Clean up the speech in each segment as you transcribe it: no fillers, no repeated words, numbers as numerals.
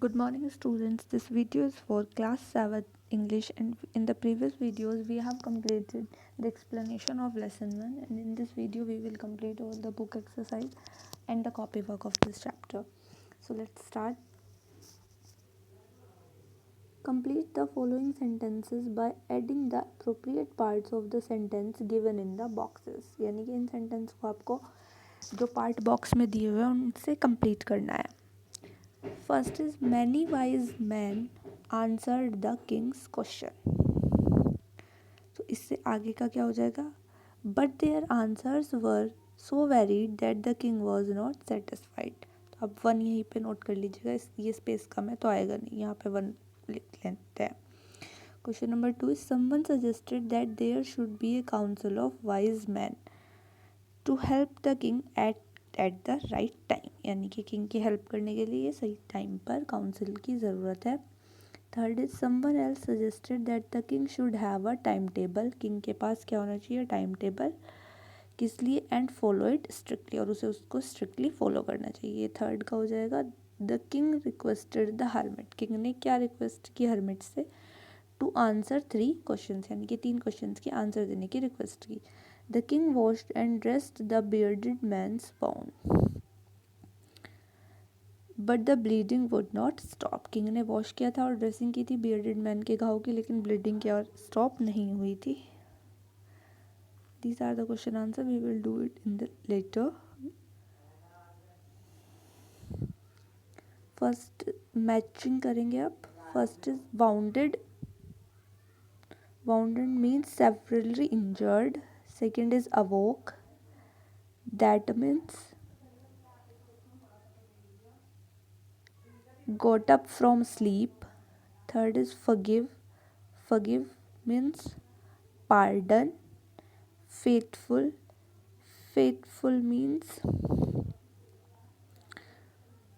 Good morning students, this video is for class 7 English, and in the previous videos we have completed the explanation of lesson 1, and in this video we will complete all the book exercise and the copy work of this chapter. So let's start. Complete the following sentences by adding the appropriate parts of the sentence given in the boxes. यानी कि इन sentence को आपको जो part box में दिए हुए हैं उनसे कंप्लीट करना है. First is many wise men answered the king's question. तो इससे आगे का क्या हो जाएगा? But their answers were so varied that the king was not satisfied. तो अब 1 यहीं पे नोट कर लीजिएगा, ये स्पेस कम है तो आएगा नहीं, यहाँ पे 1 लिख लेते हैं. Question number 2 is someone suggested that there should be a council of wise men to help the king at the right time. यानी कि किंग की हेल्प करने के लिए सही टाइम पर काउंसिल की ज़रूरत है. Third is someone else suggested that the king should have a time table. King के पास क्या होना चाहिए? Time table. किस लिए? एंड फॉलो इट स्ट्रिक्टली, और उसे उसको स्ट्रिक्टली फॉलो करना चाहिए. थर्ड का हो जाएगा the king requested the hermit. King ने क्या रिक्वेस्ट की हर्मिट से? टू आंसर 3 क्वेश्चन, यानी कि 3 क्वेश्चन की आंसर देने की रिक्वेस्ट की. The king washed and dressed the bearded man's wound, but the bleeding would not stop. King ने वॉश किया था और ड्रेसिंग की थी bearded man के घाव की, लेकिन ब्लीडिंग क्या स्टॉप नहीं हुई थी. These are the question answer. We will do it in the later. First matching करेंगे आप. First is wounded. Wounded means severely injured. Second is awoke. That means got up from sleep. Third is forgive. Forgive means pardon. Faithful. Faithful means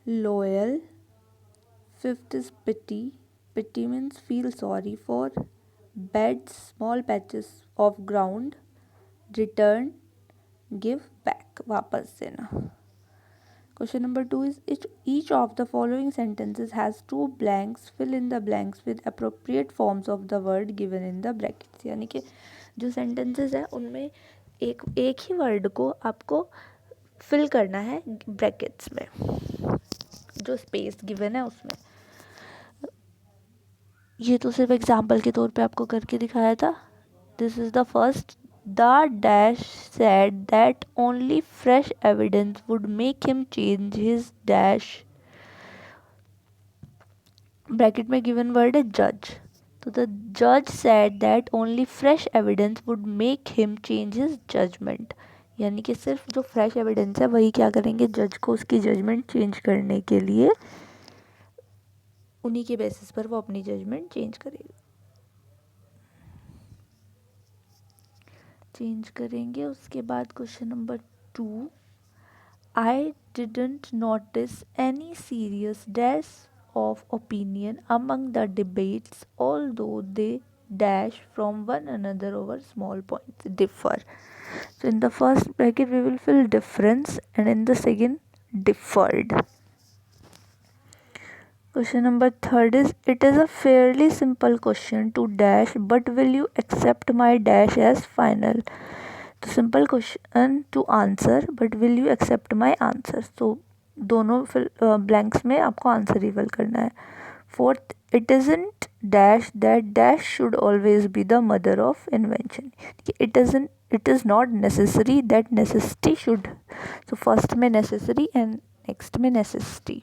loyal. Fifth is pity. Pity means feel sorry for. Beds, small patches of ground. Return, give back, वापस देना. Question number 2 is each of the following sentences has 2 blanks. Fill in the blanks with appropriate forms of the word given in the brackets. यानी कि जो sentences है उनमें एक ही word को आपको फिल करना है ब्रैकेट्स में, जो स्पेस गिवन है उसमें. ये तो सिर्फ एग्जाम्पल के तौर पे आपको करके दिखाया था. This is the first. The dash said that only fresh evidence would make him change his dash. Bracket में गिवन वर्ड है जज. तो द जज said that only fresh evidence would make him change his judgement. यानी कि सिर्फ जो fresh evidence है वही क्या करेंगे? जज को उसकी जजमेंट चेंज करने के लिए, उन्हीं के बेसिस पर वो अपनी जजमेंट चेंज करेंगे. उसके बाद question number 2, I didn't notice any serious dash of opinion among the debates although they dash from one another over small points differ. So in the first bracket we will fill difference, and in the second differed. Question number 3 is it is a fairly simple question to dash, but will you accept my dash as final. तो simple question to answer, but will you accept my answer. तो दोनों blanks में आपको answer ही fill करना है. Fourth, it isn't dash that dash should always be the mother of invention. It is not necessary that necessity should. तो first में necessary and next में necessity.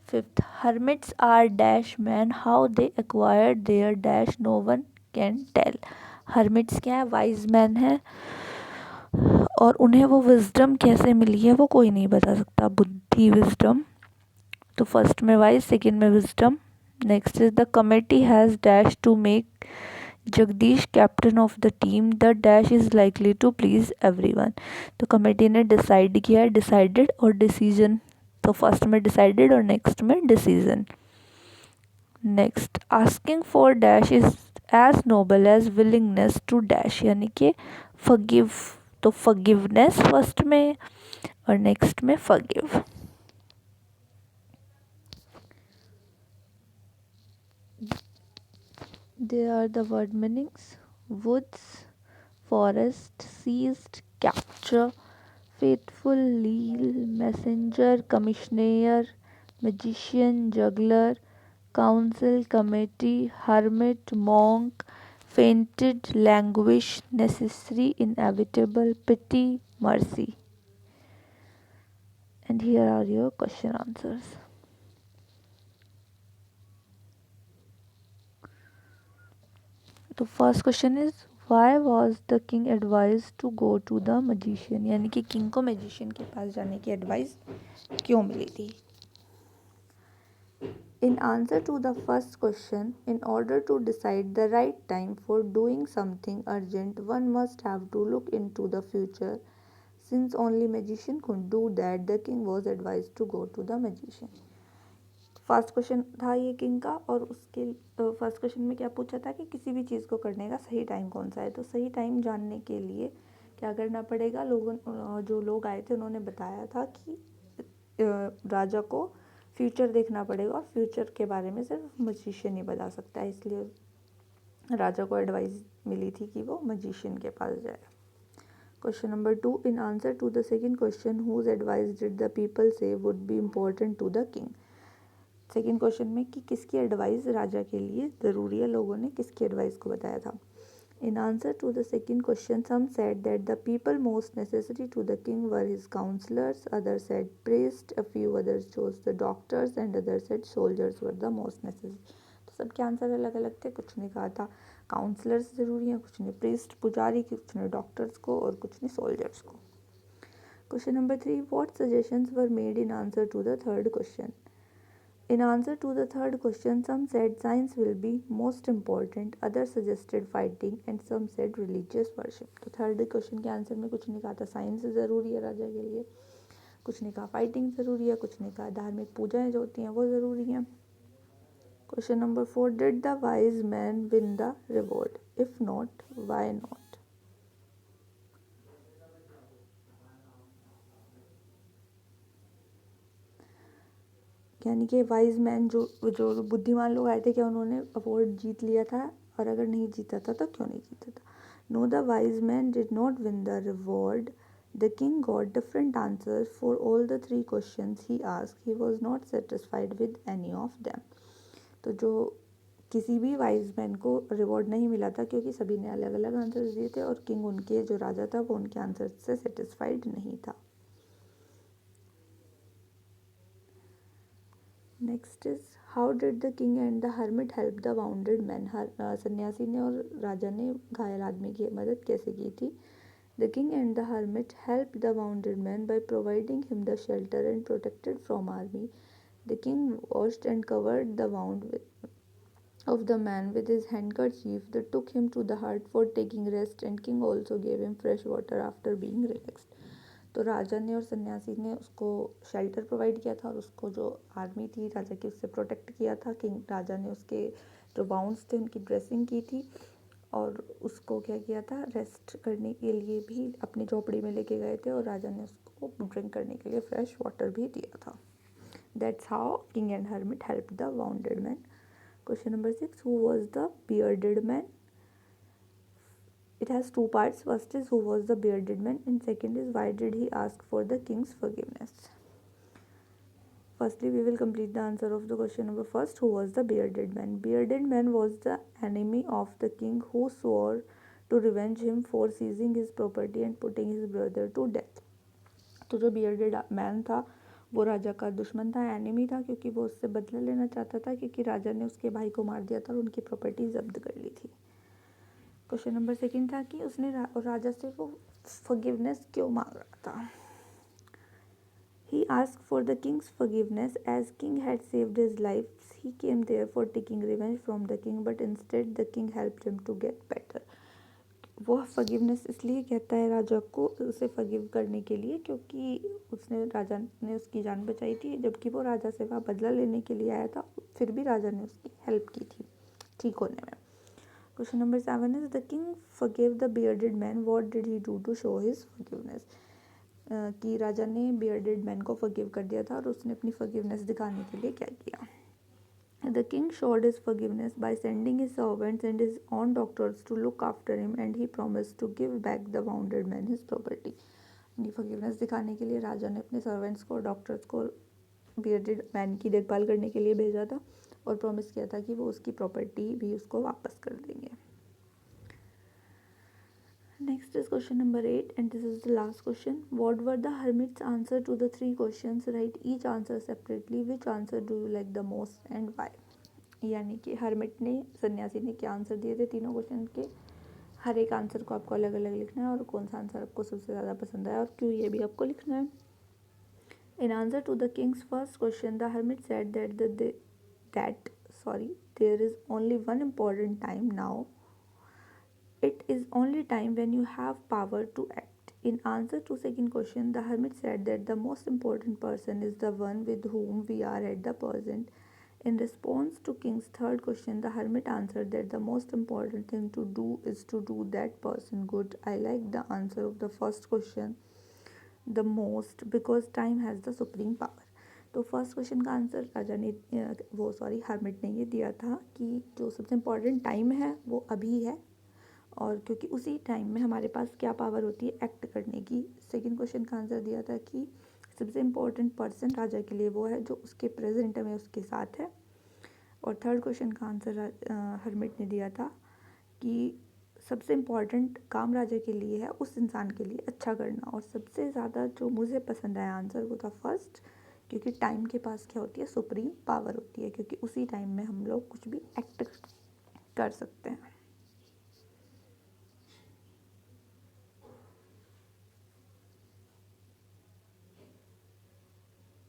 Fifth, hermits are dash men, how they acquired their dash no one can tell. hermits क्या है? Wise man है, और उन्हें वो wisdom कैसे मिली है वो कोई नहीं बता सकता. बुद्धि, विजडम. तो फर्स्ट में वाइज, सेकंड में wisdom. Next is the committee has dash to make Jagdish captain of the team. The dash is likely to please everyone. तो कमेटी ने डिसाइड किया है, डिसाइडेड और डिसीजन. तो फर्स्ट में डिसाइडेड और नेक्स्ट में decision. Next, asking for dash is as noble as willingness to dash. यानी कि फॉरगिव, तो फॉरगिवनेस फर्स्ट में और नेक्स्ट में forgive. There are the word meanings: woods, forest, seized, capture, faithful, leal, messenger, commissioner, magician, juggler, council, committee, hermit, monk, fainted, languish, necessary, inevitable, pity, mercy. And here are your question answers. तो first question is why was the king advise to go to the magician, यानी कि king को magician के पास जाने की advice क्यों मिली थी. In answer to the first question, in order to decide the right time for doing something urgent, one must have to look into the future. Since only magician could do that, the king was advised to go to the magician. First question था ये king का, और उसके first question में क्या पूछा था कि किसी भी चीज़ को करने का सही टाइम कौन सा है. तो सही टाइम जानने के लिए क्या करना पड़ेगा, जो लोग आए थे उन्होंने बताया था कि राजा को फ्यूचर देखना पड़ेगा, और फ्यूचर के बारे में सिर्फ मजिशियन ही बता सकता है. इसलिए राजा को एडवाइस मिली थी कि वो मजिशियन के पास जाए. Question number 2, in answer to the second question, whose advice did the people say would be important to the king. Second question में कि किसकी एडवाइस राजा के लिए ज़रूरी है, लोगों ने किसकी एडवाइस को बताया था. In answer to the second question, some said that the people most necessary to the king were his counsellors, others said priest, a few others chose the doctors, and others said soldiers were the most necessary. तो सबके answer अलग अलग थे. कुछ ने कहा था counsellors ज़रूरी हैं, कुछ ने प्रीस्ट पुजारी, कुछ ने डॉक्टर्स को, और कुछ ने सोल्जर्स को. Question number 3, what suggestions were made in answer to the third question. In answer to the third question, some said science will be most important, others suggested fighting, and some said religious worship. तो third question के answer में कुछ ने कहा था science ज़रूरी है राजा के लिए, कुछ ने कहा फाइटिंग ज़रूरी है, कुछ ने कहा धार्मिक पूजाएं जो होती हैं वो ज़रूरी हैं. Question number 4, did the wise man win the reward, if not why not. यानी कि वाइज मैन जो जो बुद्धिमान लोग आए थे, क्या उन्होंने अवार्ड जीत लिया था, और अगर नहीं जीता था तो क्यों नहीं जीता था. No, the wise man did not win the reward. The king got different answers for all the 3 questions he asked. He was not satisfied with any of them. तो जो किसी भी वाइज मैन को रिवॉर्ड नहीं मिला था, क्योंकि सभी ने अलग अलग आंसर्स दिए थे, और किंग उनके जो राजा था वो उनके आंसर से सेटिस्फाइड नहीं था. Next is how did the king and the hermit help the bounded man. सन्यासी ने और राजा ने घायल आदमी की मदद कैसे की थी. The king and the hermit help the bounded man by providing him the shelter and protected from army. The king washed and covered the wound of the man with his handkerchief. They took him to the hut for taking rest, and king also gave him fresh water after being relaxed. तो राजा ने और सन्यासी ने उसको shelter provide किया था, और उसको जो आर्मी थी राजा की उससे प्रोटेक्ट किया था. किंग राजा ने उसके जो बाउंड्स थे उनकी ड्रेसिंग की थी, और उसको क्या किया था, रेस्ट करने के लिए भी अपनी झोपड़ी में लेके गए थे, और राजा ने उसको ड्रिंक करने के लिए फ्रेश वाटर भी दिया था. That's how king and hermit help the bounded man. Question number 6, who was the bearded man? It has 2 parts. First is who was the bearded man, and second is why did he ask for the king's forgiveness. Firstly, we will complete the answer of the question number first. Who was the bearded man? Bearded man was the enemy of the king who swore to revenge him for seizing his property and putting his brother to death. तो जो bearded man था वो राजा का दुश्मन था, enemy था, क्योंकि वो उससे बदला लेना चाहता था, क्योंकि राजा ने उसके भाई को मार दिया था और उनकी प्रॉपर्टी जब्त कर ली थी. क्वेश्चन नंबर 2 था कि उसने राजा से वो फॉरगिवनेस क्यों मांग रहा था. He asked for the king's forgiveness as king had saved his life. He came there for taking revenge from the king, but instead the king helped him to get better. वो forgiveness इसलिए कहता है राजा को उसे forgive करने के लिए, क्योंकि उसने राजा ने उसकी जान बचाई थी, जबकि वो राजा से वहाँ बदला लेने के लिए आया था. फिर भी राजा ने उसकी हेल्प की थी ठीक होने में. Question number 7 is the king forgive the bearded man. What did he do to show his forgiveness. कि राजा ने बियर्डेड मैन को फॉरगिव कर दिया था, और उसने अपनी फॉरगिवनेस दिखाने के लिए क्या किया. The king showed his forgiveness by sending his servants and his own doctors to look after him, and he promised to give back the wounded man his property. अपनी forgiveness दिखाने के लिए राजा ने अपने सर्वेंट्स को, डॉक्टर्स को bearded man की देखभाल करने के लिए भेजा था और प्रॉमिस किया था कि वो उसकी प्रॉपर्टी भी उसको वापस कर देंगे. Next is question number 8, and this is the last question. What were the hermit's answer to the 3 questions? Write each answer separately. Which answer do you like the most and why? यानी कि hermit ने, सन्यासी ने क्या answer दिए थे तीनों question के. हर एक आंसर को आपको अलग अलग लिखना है और कौन सा आंसर आपको सबसे ज़्यादा पसंद आया और क्यों, ये भी आपको लिखना है. In answer to the king's first question, the hermit said that there is only one important time now. It is only time when you have power to act. In answer to second question, the hermit said that the most important person is the one with whom we are at the present. In response to king's third question, the hermit answered that the most important thing to do is to do that person good. I like the answer of the first question the most because time has the supreme power. तो first question का answer राजा ने hermit ने ये दिया था कि जो सबसे इम्पोर्टेंट टाइम है वो अभी है, और क्योंकि उसी टाइम में हमारे पास क्या पावर होती है, एक्ट करने की. सेकंड क्वेश्चन का आंसर दिया था कि सबसे इम्पोर्टेंट पर्सन राजा के लिए वो है जो उसके प्रेजेंट में उसके साथ है. और थर्ड क्वेश्चन का आंसर हर्मिट ने दिया था कि सबसे इम्पॉर्टेंट काम राजा के लिए है उस इंसान के लिए अच्छा करना. और सबसे ज़्यादा जो मुझे पसंद आया आंसर वो था फर्स्ट, क्योंकि टाइम के पास क्या होती है, सुप्रीम पावर होती है, क्योंकि उसी टाइम में हम लोग कुछ भी एक्ट कर सकते हैं.